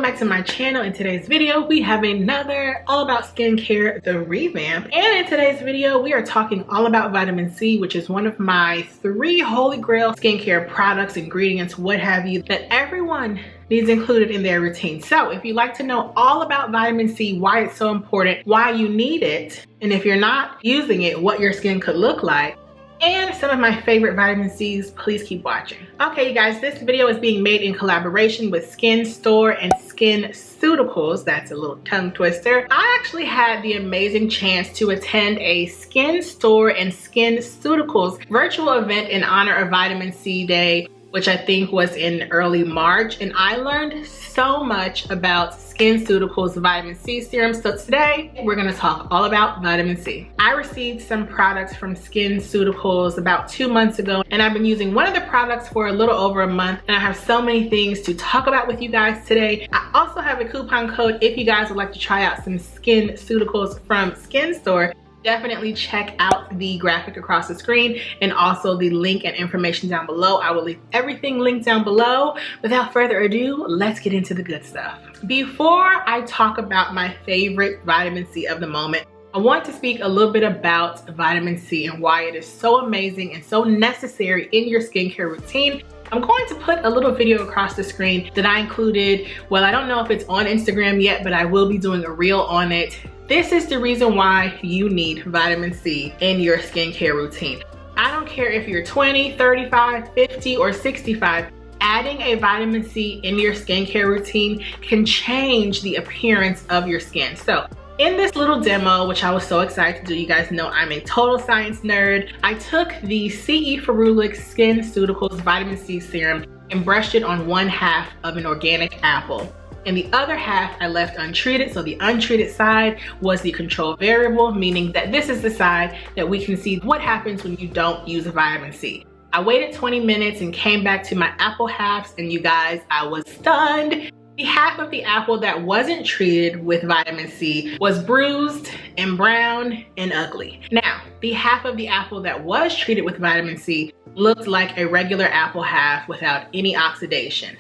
back to my channel. In today's video we have another all about skincare, the Revamp, and in today's video we are talking all about vitamin C, which is one of my 3 holy grail skincare products, ingredients, what have you, that everyone needs included in their routine. So if you'd like to know all about vitamin C, why it's so important, why you need it, and if you're not using it, what your skin could look like, and some of my favorite vitamin C's, please keep watching. Okay, you guys, this video is being made in collaboration with Skin Store and SkinCeuticals. That's a little tongue twister. I actually had the amazing chance to attend a Skin Store and SkinCeuticals virtual event in honor of Vitamin C Day, which I think was in early March, and I learned so much about SkinCeuticals Vitamin C Serum. So today we're gonna talk all about vitamin C. I received some products from SkinCeuticals about 2 months ago, and I've been using one of the products for a little over a month, and I have so many things to talk about with you guys today. I also have a coupon code if you guys would like to try out some SkinCeuticals from Skin Store. Definitely check out the graphic across the screen and also the link and information down below. I will leave everything linked down below. Without further ado, let's get into the good stuff. Before I talk about my favorite vitamin C of the moment, I want to speak a little bit about vitamin C and why it is so amazing and so necessary in your skincare routine. I'm going to put a little video across the screen that I included. Well, I don't know if it's on Instagram yet, but I will be doing a reel on it. This is the reason why you need vitamin C in your skincare routine. I don't care if you're 20, 35, 50, or 65. Adding a vitamin C in your skincare routine can change the appearance of your skin. So in this little demo, which I was so excited to do, you guys know I'm a total science nerd, I took the CE Ferulic SkinCeuticals Vitamin C Serum and brushed it on 1/2 of an organic apple. And the other half I left untreated, so the untreated side was the control variable, meaning that this is the side that we can see what happens when you don't use vitamin C. I waited 20 minutes and came back to my apple halves, and you guys, I was stunned. The half of the apple that wasn't treated with vitamin C was bruised and brown and ugly. Now, the half of the apple that was treated with vitamin C looked like a regular apple half without any oxidation.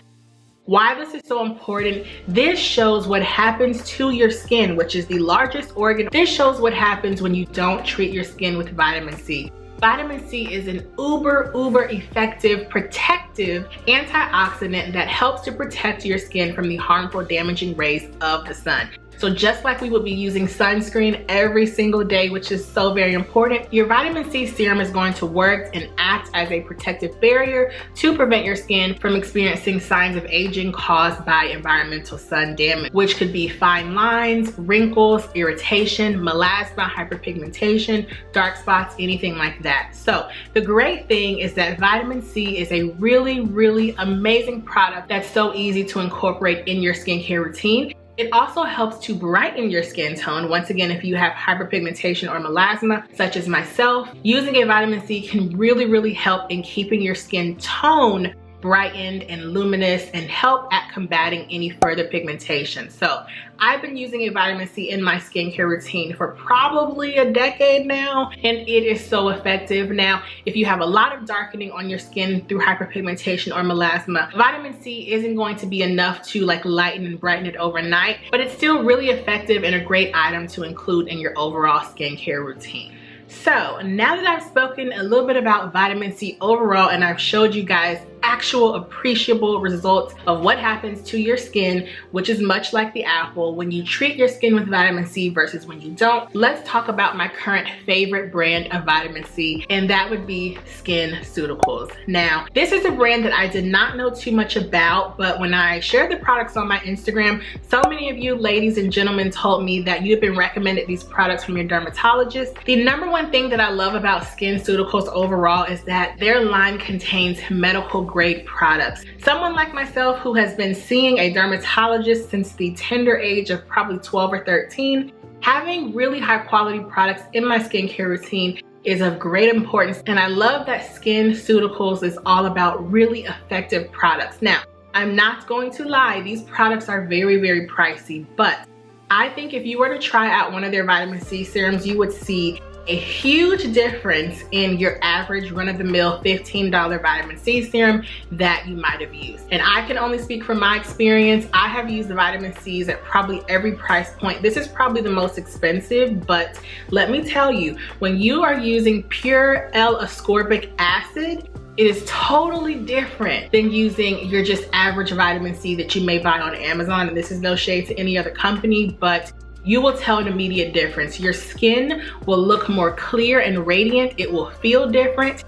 Why this is so important, this shows what happens to your skin, which is the largest organ. This shows what happens when you don't treat your skin with vitamin C. Vitamin C is an uber effective protective antioxidant that helps to protect your skin from the harmful damaging rays of the sun. So just like we would be using sunscreen every single day, which is so very important, your vitamin C serum is going to work and act as a protective barrier to prevent your skin from experiencing signs of aging caused by environmental sun damage, which could be fine lines, wrinkles, irritation, melasma, hyperpigmentation, dark spots, anything like that. So the great thing is that vitamin C is a really amazing product that's so easy to incorporate in your skincare routine. It also helps to brighten your skin tone. Once again, if you have hyperpigmentation or melasma, such as myself, using a vitamin C can really help in keeping your skin tone brightened and luminous and help at combating any further pigmentation. So I've been using a vitamin C in my skincare routine for probably a decade now, and it is so effective. Now, if you have a lot of darkening on your skin through hyperpigmentation or melasma, vitamin C isn't going to be enough to like lighten and brighten it overnight, but it's still really effective and a great item to include in your overall skincare routine. So now that I've spoken a little bit about vitamin C overall and I've showed you guys actual appreciable results of what happens to your skin, which is much like the apple when you treat your skin with vitamin C versus when you don't, let's talk about my current favorite brand of vitamin C, and that would be SkinCeuticals. Now, this is a brand that I did not know too much about, but when I shared the products on my Instagram, so many of you ladies and gentlemen told me that you've been recommended these products from your dermatologist. The number one thing that I love about SkinCeuticals overall is that their line contains medical grade products. Someone like myself who has been seeing a dermatologist since the tender age of probably 12 or 13, having really high quality products in my skincare routine is of great importance, and I love that SkinCeuticals is all about really effective products. Now, I'm not going to lie, these products are very pricey, but I think if you were to try out one of their vitamin C serums, you would see a huge difference in your average run-of-the-mill $15 vitamin C serum that you might have used. And I can only speak from my experience. I have used the vitamin C's at probably every price point. This is probably the most expensive, but let me tell you, when you are using pure L-ascorbic acid, it is totally different than using your just average vitamin C that you may buy on Amazon. And this is no shade to any other company, but you will tell an immediate difference. Your skin will look more clear and radiant. It will feel different.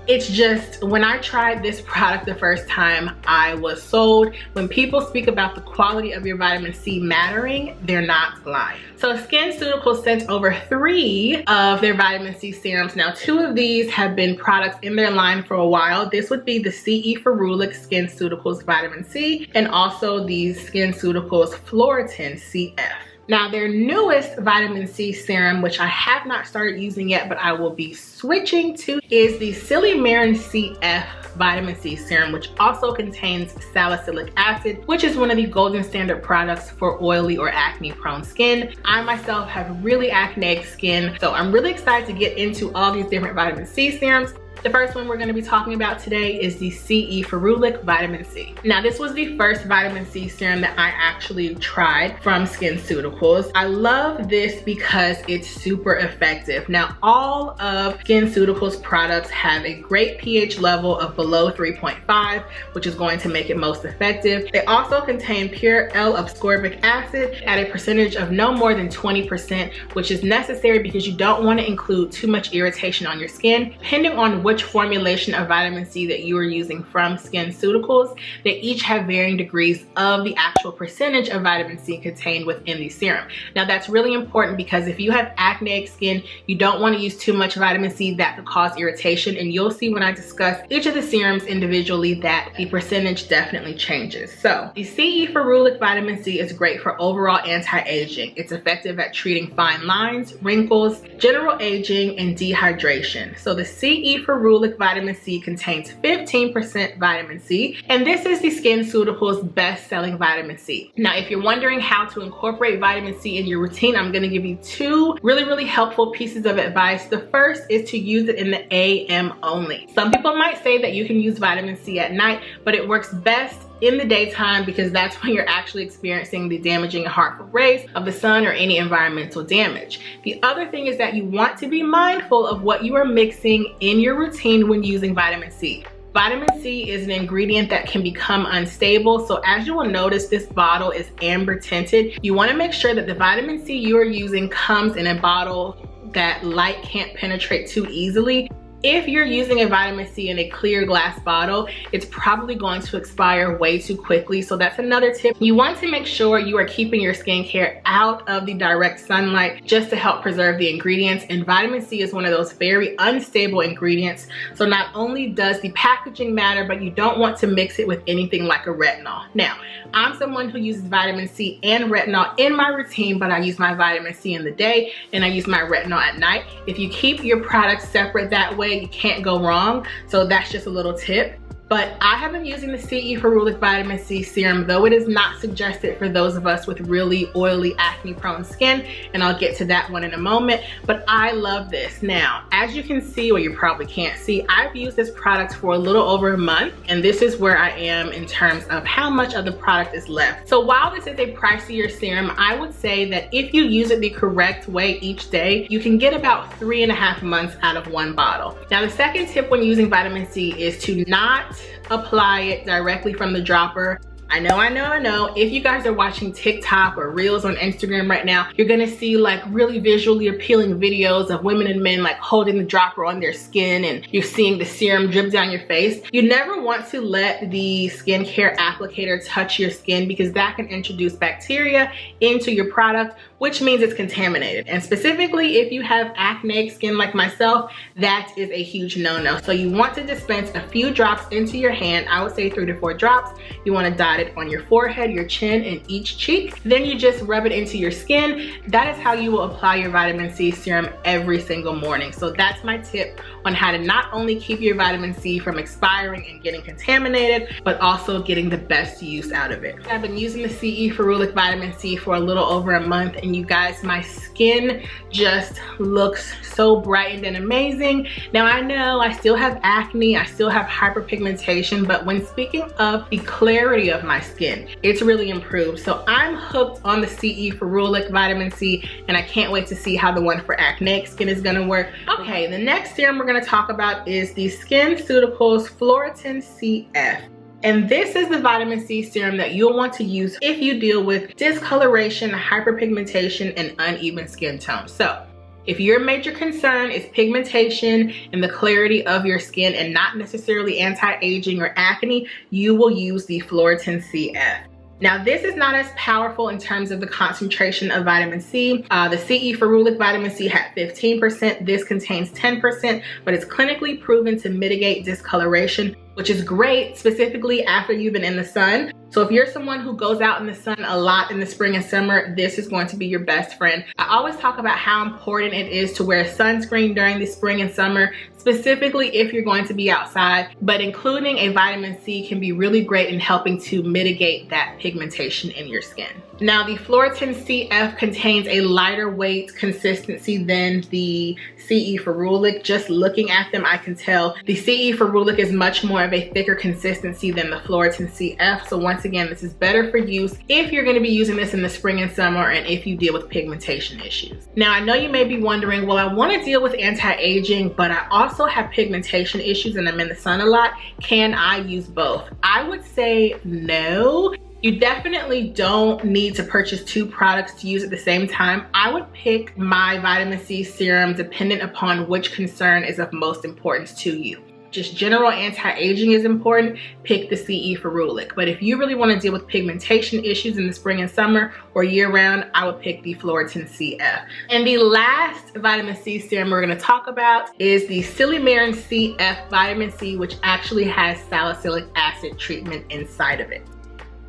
It's just, when I tried this product the first time, I was sold. When people speak about the quality of your vitamin C mattering, they're not lying. So SkinCeuticals sent over 3 of their vitamin C serums. Now 2 of these have been products in their line for a while. This would be the Ferulic SkinCeuticals Vitamin C and also the SkinCeuticals Phloretin CF. Now their newest vitamin C serum, which I have not started using yet, but I will be switching to, is the Silymarin CF vitamin C serum, which also contains salicylic acid, which is one of the golden standard products for oily or acne prone skin. I myself have really acneic skin, so I'm really excited to get into all these different vitamin C serums. The first one we're going to be talking about today is the Ferulic Vitamin C. Now this was the first vitamin C serum that I actually tried from SkinCeuticals. I love this because it's super effective. Now all of SkinCeuticals products have a great pH level of below 3.5, which is going to make it most effective. They also contain pure L-ascorbic acid at a percentage of no more than 20%, which is necessary because you don't want to include too much irritation on your skin. Depending on which formulation of vitamin C that you are using from SkinCeuticals, they each have varying degrees of the actual percentage of vitamin C contained within the serum. Now that's really important because if you have acneic skin, you don't want to use too much vitamin C that could cause irritation, and you'll see when I discuss each of the serums individually that the percentage definitely changes. So the Ferulic Vitamin C is great for overall anti-aging. It's effective at treating fine lines, wrinkles, general aging, and dehydration. So the Ferulic Vitamin C contains 15% vitamin C, and this is the SkinCeuticals best-selling vitamin C. Now, if you're wondering how to incorporate vitamin C in your routine, I'm gonna give you 2 really helpful pieces of advice. The first is to use it in the AM only. Some people might say that you can use vitamin C at night, but it works best in the daytime because that's when you're actually experiencing the damaging and harmful rays of the sun or any environmental damage. The other thing is that you want to be mindful of what you are mixing in your routine when using vitamin C. Vitamin C is an ingredient that can become unstable, so as you will notice, this bottle is amber tinted. You want to make sure that the vitamin C you are using comes in a bottle that light can't penetrate too easily. If you're using a vitamin C in a clear glass bottle, it's probably going to expire way too quickly. So that's another tip. You want to make sure you are keeping your skincare out of the direct sunlight just to help preserve the ingredients. And vitamin C is one of those very unstable ingredients. So not only does the packaging matter, but you don't want to mix it with anything like a retinol. Now, I'm someone who uses vitamin C and retinol in my routine, but I use my vitamin C in the day and I use my retinol at night. If you keep your products separate that way, you can't go wrong. So that's just a little tip. But I have been using the Ferulic Vitamin C serum, though it is not suggested for those of us with really oily, acne-prone skin, and I'll get to that one in a moment. But I love this. Now, as you can see, or you probably can't see, I've used this product for a little over a month, and this is where I am in terms of how much of the product is left. So while this is a pricier serum, I would say that if you use it the correct way each day, you can get about 3.5 months out of one bottle. Now, the second tip when using vitamin C is to not apply it directly from the dropper. I know. If you guys are watching TikTok or Reels on Instagram right now, you're gonna see like really visually appealing videos of women and men like holding the dropper on their skin and you're seeing the serum drip down your face. You never want to let the skincare applicator touch your skin because that can introduce bacteria into your product, which means it's contaminated. And specifically, if you have acneic skin like myself, that is a huge no-no. So you want to dispense a few drops into your hand. I would say 3 to 4 drops. You want to dot it on your forehead, your chin, and each cheek. Then you just rub it into your skin. That is how you will apply your vitamin C serum every single morning. So that's my tip on how to not only keep your vitamin C from expiring and getting contaminated, but also getting the best use out of it. I've been using the C Ferulic Vitamin C for a little over a month, and you guys, my skin just looks so brightened and amazing. Now I know I still have acne, I still have hyperpigmentation, but when speaking of the clarity of my skin, it's really improved. So I'm hooked on the C Ferulic Vitamin C, and I can't wait to see how the one for acneic skin is gonna work. Okay, the next serum we're gonna talk about is the SkinCeuticals Phloretin CF. And this is the vitamin C serum that you'll want to use if you deal with discoloration, hyperpigmentation, and uneven skin tone. So if your major concern is pigmentation and the clarity of your skin and not necessarily anti-aging or acne, you will use the Phloretin CF. Now this is not as powerful in terms of the concentration of vitamin C. The C Ferulic Vitamin C had 15%, this contains 10%, but it's clinically proven to mitigate discoloration, which is great, specifically after you've been in the sun. So if you're someone who goes out in the sun a lot in the spring and summer, this is going to be your best friend. I always talk about how important it is to wear sunscreen during the spring and summer, specifically if you're going to be outside, but including a vitamin C can be really great in helping to mitigate that pigmentation in your skin. Now the Phloretin CF contains a lighter weight consistency than the C Ferulic. Just looking at them, I can tell the C Ferulic is much more of a thicker consistency than the Phloretin CF. So once again, this is better for use if you're going to be using this in the spring and summer and if you deal with pigmentation issues. Now I know you may be wondering, well, I want to deal with anti-aging, but I also have pigmentation issues and I'm in the sun a lot. Can I use both? I would say no. You definitely don't need to purchase two products to use at the same time. I would pick my vitamin C serum dependent upon which concern is of most importance to you. Just general anti-aging is important, pick the C Ferulic. But if you really want to deal with pigmentation issues in the spring and summer or year round, I would pick the Phloretin CF. And the last vitamin C serum we're going to talk about is the Silymarin CF Vitamin C, which actually has salicylic acid treatment inside of it.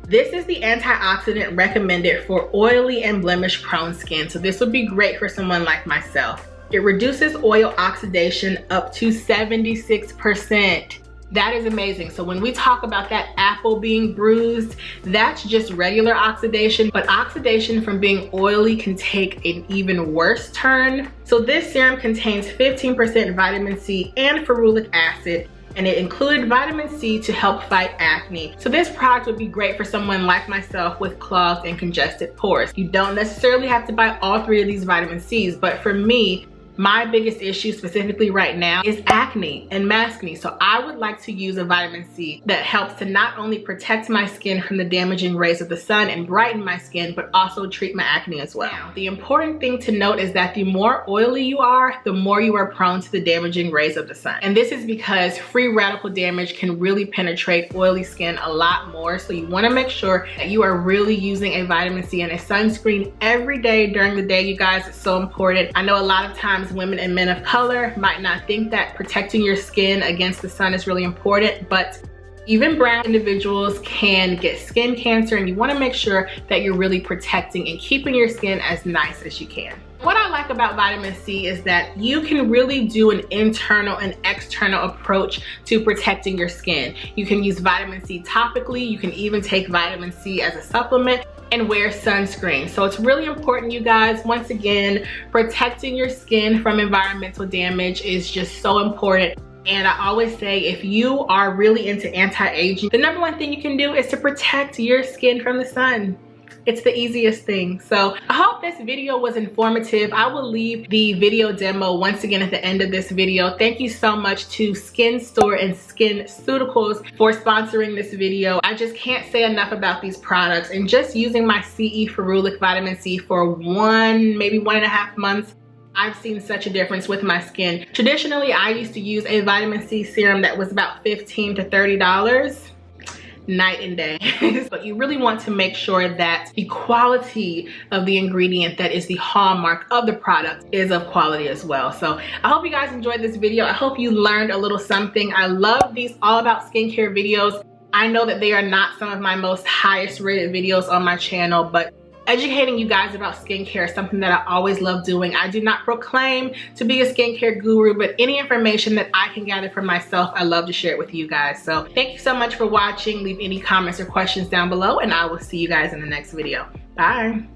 This is the antioxidant recommended for oily and blemish prone skin. So this would be great for someone like myself. It reduces oil oxidation up to 76%. That is amazing. So when we talk about that apple being bruised, that's just regular oxidation, but oxidation from being oily can take an even worse turn. So this serum contains 15% vitamin C and ferulic acid, and it included vitamin C to help fight acne. So this product would be great for someone like myself with clogged and congested pores. You don't necessarily have to buy all three of these vitamin C's, but for me, my biggest issue specifically right now is acne and maskne. So I would like to use a vitamin C that helps to not only protect my skin from the damaging rays of the sun and brighten my skin, but also treat my acne as well. Now, the important thing to note is that the more oily you are, the more you are prone to the damaging rays of the sun. And this is because free radical damage can really penetrate oily skin a lot more. So you wanna make sure that you are really using a vitamin C and a sunscreen every day during the day, you guys. It's so important. I know a lot of times women and men of color might not think that protecting your skin against the sun is really important, but even brown individuals can get skin cancer, and you want to make sure that you're really protecting and keeping your skin as nice as you can. What I like about vitamin C is that you can really do an internal and external approach to protecting your skin. You can use vitamin C topically, you can even take vitamin C as a supplement and wear sunscreen. So it's really important, you guys. Once again, protecting your skin from environmental damage is just so important. And I always say, if you are really into anti-aging, the number one thing you can do is to protect your skin from the sun. It's the easiest thing. So I hope this video was informative. I will leave the video demo once again at the end of this video. Thank you so much to Skin Store and SkinCeuticals for sponsoring this video. I just can't say enough about these products, and just using my C Ferulic Vitamin C for maybe 1.5 months, I've seen such a difference with my skin. Traditionally, I used to use a vitamin C serum that was about $15 to $30. Night and day. But you really want to make sure that the quality of the ingredient that is the hallmark of the product is of quality as well. So I hope you guys enjoyed this video. I hope you learned a little something. I love these all about skincare videos. I know that they are not some of my most highest rated videos on my channel, but Educating you guys about skincare is something that I always love doing. I do not proclaim to be a skincare guru, but any information that I can gather for myself, I love to share it with you guys. So thank you so much for watching. Leave any comments or questions down below, and I will see you guys in the next video. Bye.